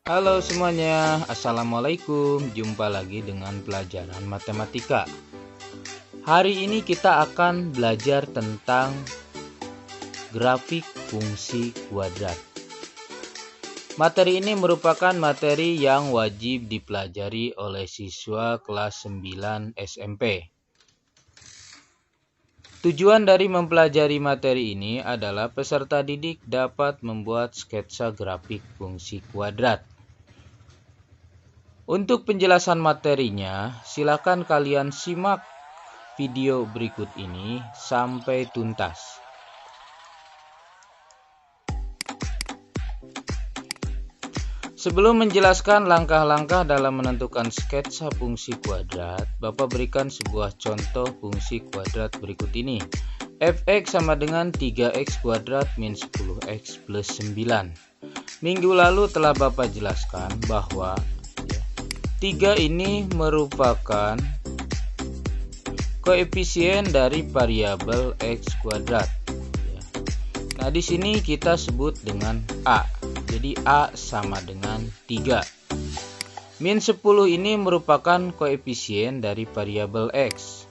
Halo semuanya, Assalamualaikum. Jumpa lagi dengan pelajaran matematika. Hari ini kita akan belajar tentang grafik fungsi kuadrat. Materi ini merupakan materi yang wajib dipelajari oleh siswa kelas 9 SMP. Tujuan dari mempelajari materi ini adalah peserta didik dapat membuat sketsa grafik fungsi kuadrat. Untuk penjelasan materinya, silakan kalian simak video berikut ini sampai tuntas. Sebelum menjelaskan langkah-langkah dalam menentukan sketsa fungsi kuadrat, Bapak berikan sebuah contoh fungsi kuadrat berikut ini. Fx sama dengan 3x kuadrat min 10x plus 9. Minggu lalu telah Bapak jelaskan bahwa 3 ini merupakan koefisien dari variabel x kuadrat. Nah, di sini kita sebut dengan A. Jadi A sama dengan 3. Min 10 ini merupakan koefisien dari variabel x.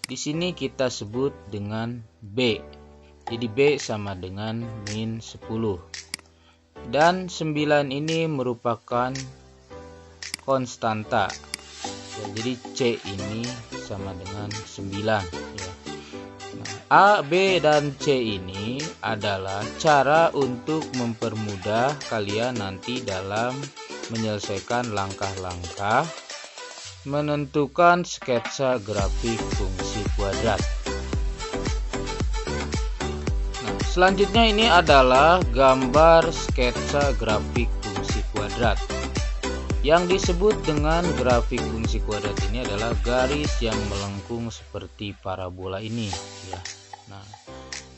Di sini kita sebut dengan B. Jadi B sama dengan min 10. Dan 9 ini merupakan konstanta. Jadi C ini sama dengan 9. A, B, dan C ini adalah cara untuk mempermudah kalian nanti dalam menyelesaikan langkah-langkah menentukan sketsa grafik fungsi kuadrat. Nah, selanjutnya ini adalah gambar sketsa grafik fungsi kuadrat. Yang disebut dengan grafik fungsi kuadrat ini adalah garis yang melengkung seperti parabola ini, ya. Nah,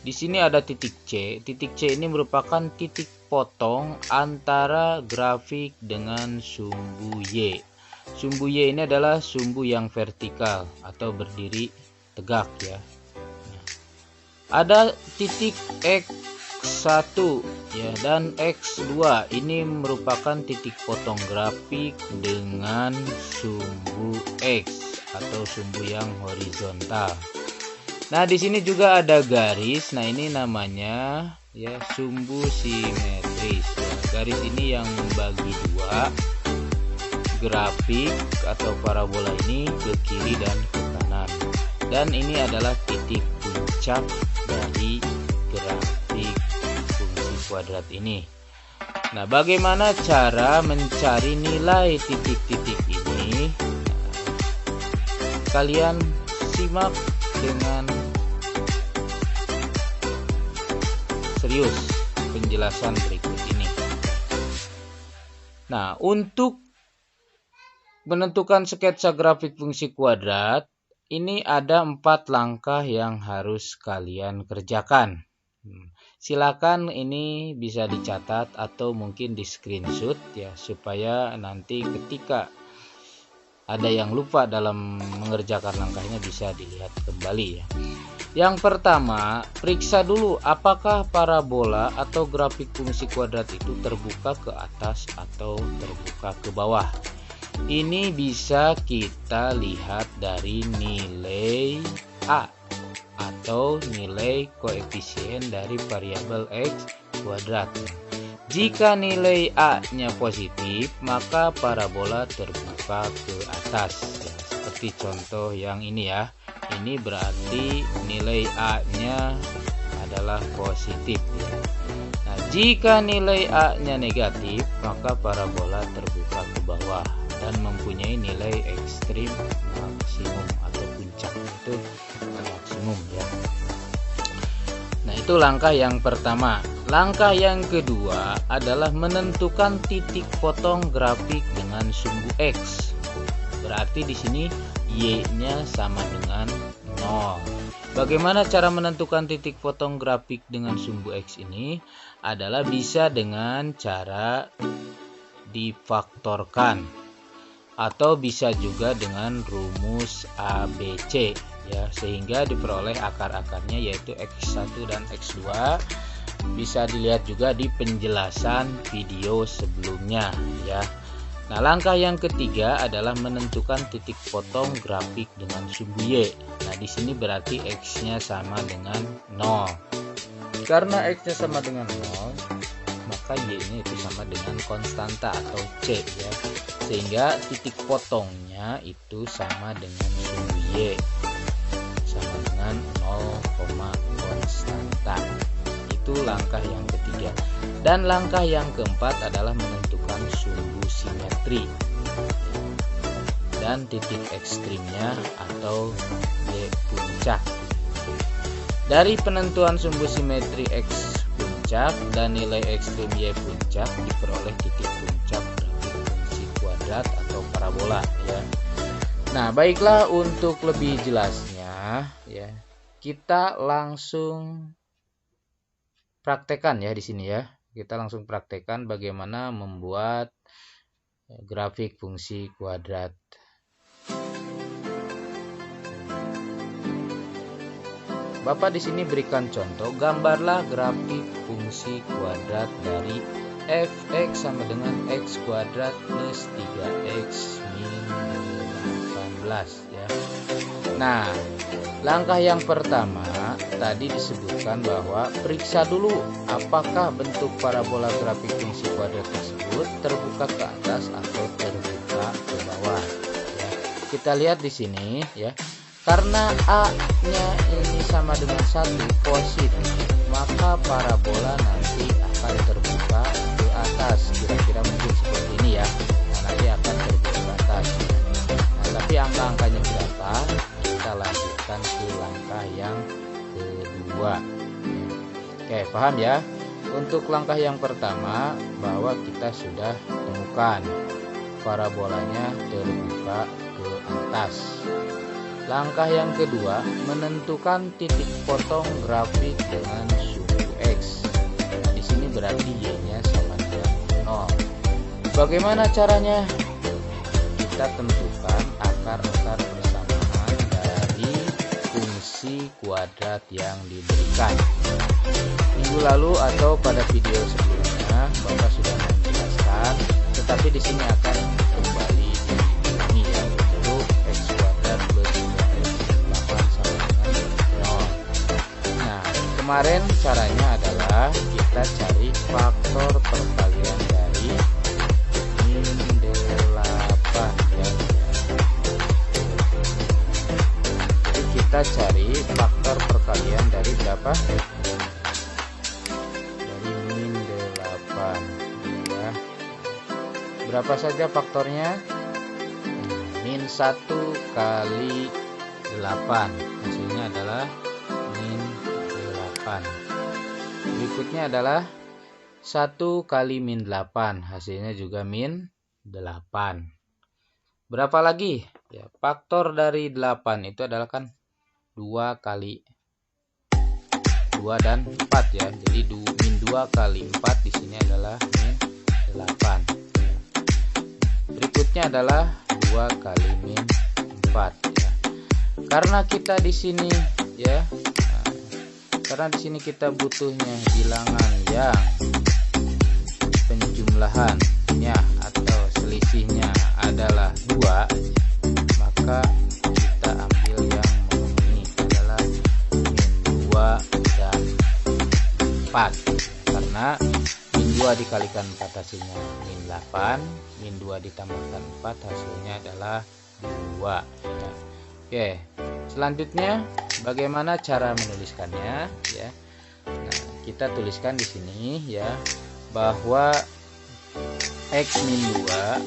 di sini ada titik C. Titik C ini merupakan titik potong antara grafik dengan sumbu Y. Sumbu Y ini adalah sumbu yang vertikal atau berdiri tegak, ya. Nah, ada titik X1 ya dan X2 ini merupakan titik potong grafik dengan sumbu X atau sumbu yang horizontal. Nah, di sini juga ada garis. Nah, ini namanya ya sumbu simetris. Ya, garis ini yang membagi dua grafik atau parabola ini ke kiri dan ke kanan. Dan ini adalah titik puncak dari grafik fungsi kuadrat ini. Nah, bagaimana cara mencari nilai titik-titik ini? Kalian simak dengan serius penjelasan berikut ini. Nah, untuk menentukan sketsa grafik fungsi kuadrat, ini ada 4 langkah yang harus kalian kerjakan. Silakan ini bisa dicatat atau mungkin di screenshot ya, supaya nanti ketika ada yang lupa dalam mengerjakan langkahnya bisa dilihat kembali ya. Yang pertama, periksa dulu apakah parabola atau grafik fungsi kuadrat itu terbuka ke atas atau terbuka ke bawah. Ini bisa kita lihat dari nilai A atau nilai koefisien dari variabel x kuadrat. Jika nilai A-nya positif, maka parabola terbuka ke atas ya, seperti contoh yang ini ya. Ini berarti nilai A-nya adalah positif ya. Nah, jika nilai A-nya negatif, maka parabola terbuka ke bawah dan mempunyai nilai ekstrim maksimum atau puncak itu maksimum ya. Nah, itu langkah yang pertama. Langkah yang kedua adalah menentukan titik potong grafik dengan sumbu X. Berarti di sini Y-nya sama dengan 0. Bagaimana cara menentukan titik potong grafik dengan sumbu X ini? Adalah bisa dengan cara difaktorkan atau bisa juga dengan rumus ABC ya, sehingga diperoleh akar-akarnya yaitu X1 dan X2 bisa dilihat juga di penjelasan video sebelumnya ya. Nah, langkah yang ketiga adalah menentukan titik potong grafik dengan sumbu Y. Nah, di sini berarti X-nya sama dengan 0. Karena X-nya sama dengan 0, maka Y-nya itu sama dengan konstanta atau C ya. Sehingga titik potongnya itu sama dengan sumbu Y. Sama dengan 0, konstanta. Itu langkah yang ketiga. Dan langkah yang keempat adalah menentukan sumbu simetri dan titik ekstrimnya atau Y puncak. Dari penentuan sumbu simetri X puncak dan nilai ekstrim Y puncak diperoleh titik puncak grafik fungsi kuadrat atau parabola ya. Nah, baiklah, untuk lebih jelasnya ya, kita langsung praktekkan ya di sini ya. Kita langsung praktekkan bagaimana membuat grafik fungsi kuadrat. Bapak di sini berikan contoh, gambarlah grafik fungsi kuadrat dari f(x) sama dengan x kuadrat plus 3x min 18 ya. Nah, langkah yang pertama tadi disebutkan bahwa periksa dulu apakah bentuk parabola grafik fungsi kuadrat tersebut terbuka ke atas atau terbuka ke bawah ya. Kita lihat di sini ya. Karena A-nya ini sama dengan 1 positif, maka parabola nanti akan terbuka ke atas. Kira-kira mungkin seperti ini ya. Nah, nanti akan terbuka ke atas. Nah, tapi angka-angkanya berapa? Kita lanjutkan ke langkah yang kedua. Oke, paham ya? Untuk langkah yang pertama, bahwa kita sudah temukan parabolanya terbuka ke atas. Langkah yang kedua, menentukan titik potong grafik dengan sumbu X. Nah, di sini berarti Y-nya sama dengan 0. Bagaimana caranya? Kita tentukan akar-akar persamaan dari fungsi kuadrat yang diberikan. Minggu lalu atau pada video sebelumnya, Bapak sudah menjelaskan, tetapi di sini akan kembali di ini ya, untuk X kuadrat plus 2X 8 sama dengan 0. Nah, kemarin caranya adalah kita cari faktor perkalian dari min 8 ya. Jadi kita cari faktor perkalian dari berapa? Dari min 8 ya. Berapa saja faktornya? Min 1 kali 8, hasilnya adalah min 8. Berikutnya adalah 1 kali min 8, hasilnya juga min 8. Berapa lagi? Ya, faktor dari 8 itu adalah kan 2 kali 2 dan 4 ya. Jadi min 2 kali 4 di sini adalah min 8. Berikutnya adalah 2 kali min 4 ya. Karena kita di sini ya, karena di sini kita butuhnya bilangan yang penjumlahannya atau selisihnya adalah 2, maka kita ambil yang memenuhi adalah min 2 dan 4. Karena min 2 dikalikan 4 hasilnya min 8, min 2 ditambahkan 4 hasilnya adalah 2 ya. Oke, selanjutnya bagaimana cara menuliskannya ya. Nah, kita tuliskan di sini ya, bahwa X min 2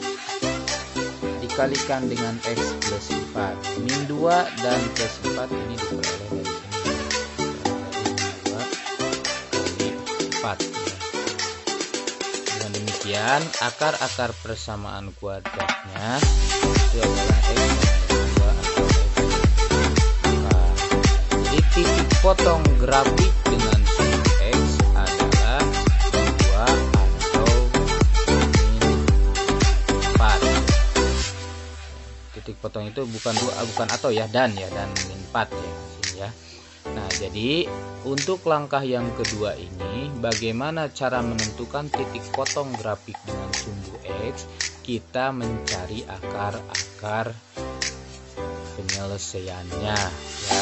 dikalikan dengan X plus 4. Min 2 dan plus 4 ini diperoleh dari sini. Min 2 kali 4 ya. Dengan demikian akar-akar persamaan kuadratnya itu adalah X min 2 atau X. Jadi titik potong grafik dengan sumbu X adalah 2 atau min 4. Titik potong itu bukan atau ya, dan min 4 ya sini ya. Nah, jadi untuk langkah yang kedua ini, bagaimana cara menentukan titik potong grafik dengan sumbu X? Kita mencari akar-akar penyelesaiannya, ya.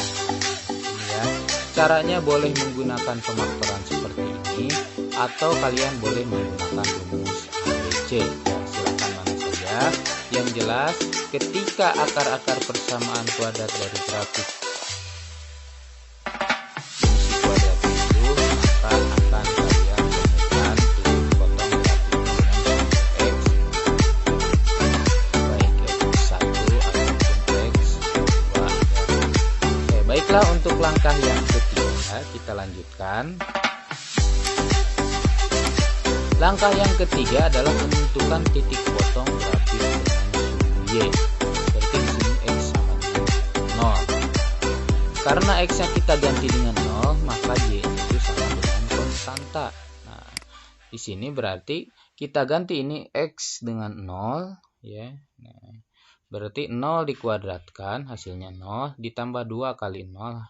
Ini ya. Caranya boleh menggunakan pemakmuran seperti ini, atau kalian boleh menggunakan rumus ABC. Ya, silakan mana saja. Yang jelas, ketika akar-akar persamaan kuadrat dari grafik untuk langkah yang ketiga, kita lanjutkan. Langkah yang ketiga adalah menentukan titik potong grafik dengan sumbu Y. Berarti di sini X sama dengan 0. Karena X-nya kita ganti dengan 0, maka Y itu sama dengan konstanta. Nah, di sini berarti kita ganti ini X dengan 0, ya. Nah, berarti 0 dikuadratkan, hasilnya 0, ditambah 2 kali 0,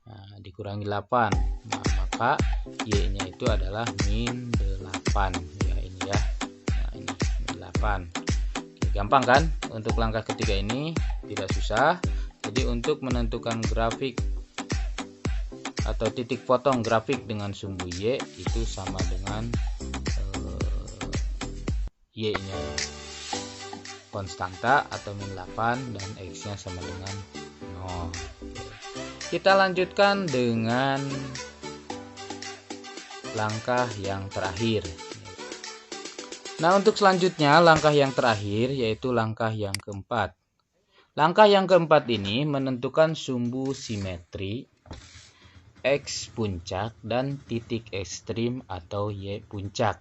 nah, dikurangi 8. Nah, maka Y-nya itu adalah min 8. Ya, ini ya. Nah, ini min 8. Oke, gampang kan? Untuk langkah ketiga ini tidak susah. Jadi untuk menentukan grafik atau titik potong grafik dengan sumbu Y itu sama dengan Y-nya konstanta atau min 8 dan X-nya sama dengan 0. Kita lanjutkan dengan langkah yang terakhir. Nah, untuk selanjutnya langkah yang terakhir yaitu langkah yang keempat. Langkah yang keempat ini menentukan sumbu simetri X puncak dan titik ekstrim atau Y puncak.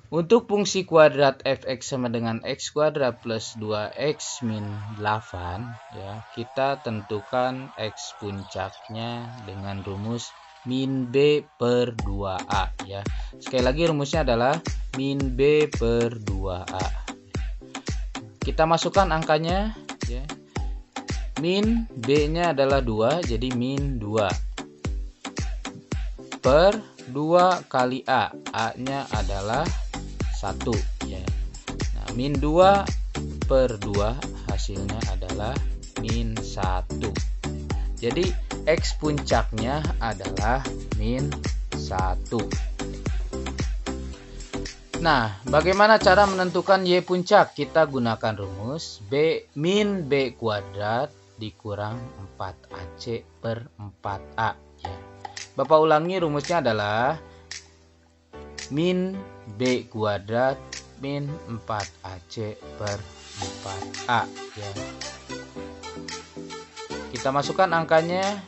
Untuk fungsi kuadrat fx sama dengan x kuadrat plus 2x min 8, ya, kita tentukan x puncaknya dengan rumus min b per 2a, ya. Sekali lagi rumusnya adalah min b per 2a. Kita masukkan angkanya, ya. Min b-nya adalah 2, jadi min 2 per 2 kali a. A-nya adalah 1, ya. Nah, min 2 per 2 hasilnya adalah min 1. Jadi X puncaknya adalah min 1. Nah, bagaimana cara menentukan Y puncak? Kita gunakan rumus B min B kuadrat dikurang 4AC per 4A, ya. Bapak ulangi, rumusnya adalah min B kuadrat min 4AC per 4A, ya. Kita masukkan angkanya,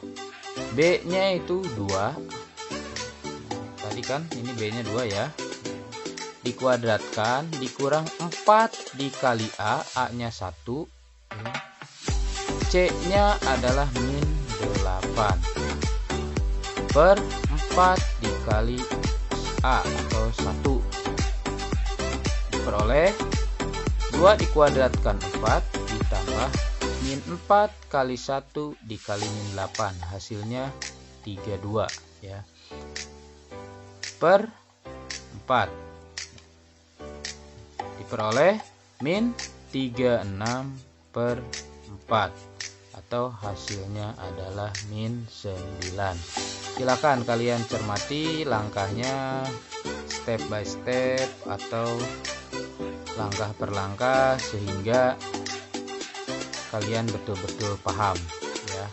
B-nya itu 2. Tadi kan ini B-nya 2, ya. Dikuadratkan, dikurang 4 dikali A, A-nya 1. Ya. C-nya adalah min 8 per 4 dikali A atau 1. Diperoleh 2 dikuadratkan 4 ditambah min 4 kali 1 dikali min 8, hasilnya 32, ya, per 4. Diperoleh min 36 per 4 atau hasilnya adalah min 9. Silakan kalian cermati langkahnya step by step atau langkah per langkah sehingga kalian betul-betul paham, ya.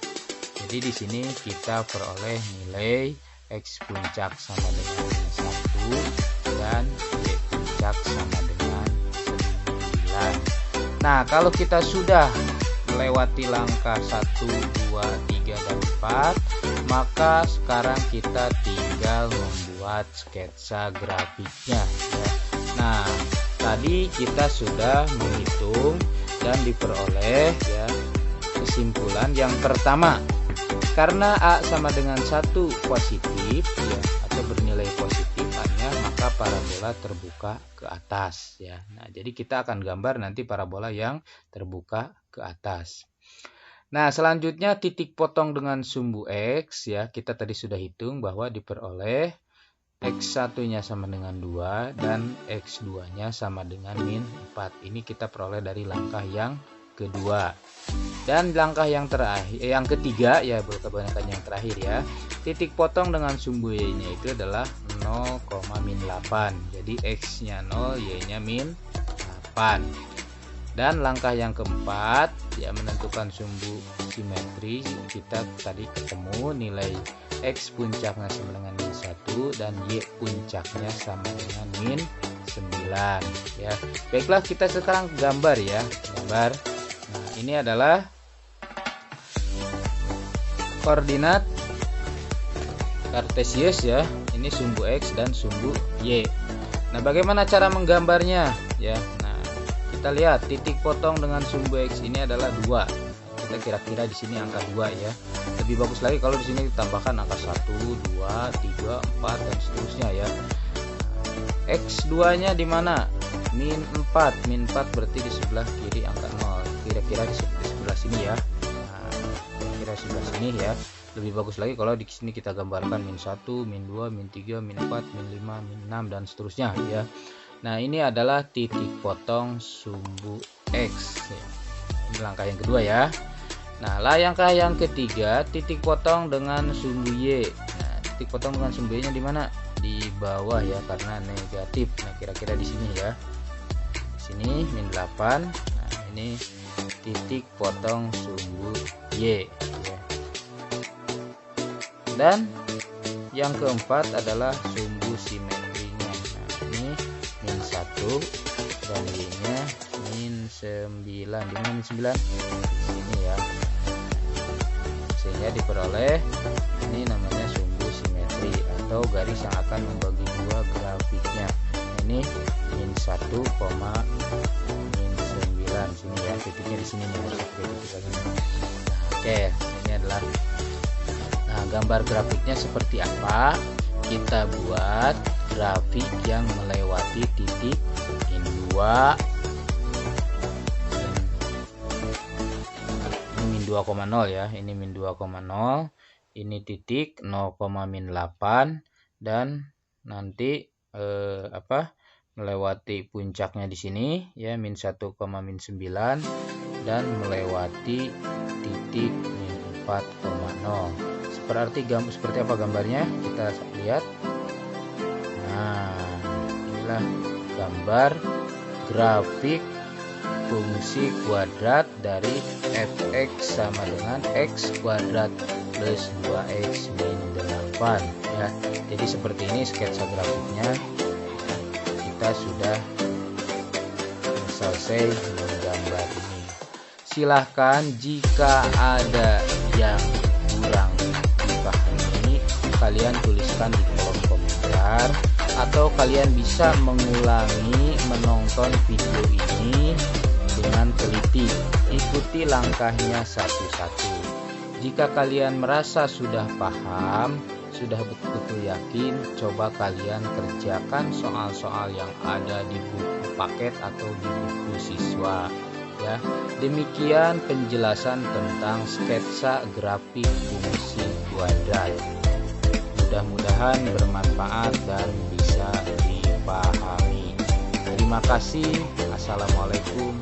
Jadi di sini kita peroleh nilai X puncak sama dengan 1 dan Y puncak sama dengan 9. Nah, kalau kita sudah melewati langkah 1, 2, 3, dan 4, maka sekarang kita tinggal membuat sketsa grafiknya, ya. Nah, tadi kita sudah menghitung dan diperoleh, ya, kesimpulan yang pertama. Karena A sama dengan 1 positif, ya, atau bernilai positif A-nya, maka parabola terbuka ke atas, ya. Nah, jadi kita akan gambar nanti parabola yang terbuka ke atas. Nah, selanjutnya titik potong dengan sumbu X ya. Kita tadi sudah hitung bahwa diperoleh X1-nya sama dengan 2 dan X2-nya sama dengan min 4. Ini kita peroleh dari langkah yang kedua. Dan langkah yang terakhir, yang ketiga ya, kebanyakan yang terakhir ya. Titik potong dengan sumbu Y-nya itu adalah 0,-8. Jadi X-nya 0, Y-nya min 8. Dan langkah yang keempat ya, menentukan sumbu simetri. Kita tadi ketemu nilai X puncaknya sama dengan min 1 dan Y puncaknya sama dengan min 9 ya. Baiklah, kita sekarang gambar ya. Gambar. Nah, ini adalah koordinat kartesius ya. Ini sumbu X dan sumbu Y. Nah, bagaimana cara menggambarnya ya? Kita lihat titik potong dengan sumbu X ini adalah 2. Kita kira-kira di sini angka 2 ya. Lebih bagus lagi kalau di sini ditambahkan angka 1, 2, 3, 4 dan seterusnya ya. X2-nya di mana? Min 4. Min 4 berarti di sebelah kiri angka 0. Kira-kira di sebelah sini ya. Nah, kira-kira sebelah sini ya. Lebih bagus lagi kalau di sini kita gambarkan min 1, min 2, min 3, min 4, min 5, min 6 dan seterusnya ya. Nah, ini adalah titik potong sumbu X ya. Ini langkah yang kedua ya. Nah, langkah yang ketiga, titik potong dengan sumbu Y. Nah, titik potong dengan sumbu Y-nya di mana? Di bawah ya, karena negatif. Nah, kira-kira di sini ya. Di sini min 8. Nah, ini titik potong sumbu Y ya. Dan yang keempat adalah sumbu simetrinya. Nah, ini min 1 dan Y-nya min 9. Di mana min 9? Di sini ya. Sehingga diperoleh ini namanya sumbu simetri atau garis yang akan membagi dua grafiknya. Ini min 1, min 9 sini ya. Titiknya di sini nih, harus titik lagi. Nah, oke, ini adalah gambar grafiknya seperti apa. Kita buat grafik yang melewati titik min 2, ini min 2,0 ya, ini min 2,0, ini titik 0,-8 dan nanti melewati puncaknya di sini ya min 1, min 9 dan melewati titik min 4,0. Seperti apa gambarnya? Kita lihat. Nah, inilah gambar grafik fungsi kuadrat dari f(x) sama dengan x kuadrat plus 2x min 8 ya. Jadi seperti ini sketsa grafiknya. Kita sudah selesai menggambar ini. Silahkan jika ada yang kurang dipahami, kalian tuliskan di kolom komentar, atau kalian bisa mengulangi menonton video ini dengan teliti. Ikuti langkahnya satu-satu. Jika kalian merasa sudah paham, sudah betul-betul yakin, coba kalian kerjakan soal-soal yang ada di buku paket atau di buku siswa ya. Demikian penjelasan tentang sketsa grafik fungsi kuadrat. Mudah-mudahan bermanfaat dan bisa dipahami. Terima kasih. Assalamualaikum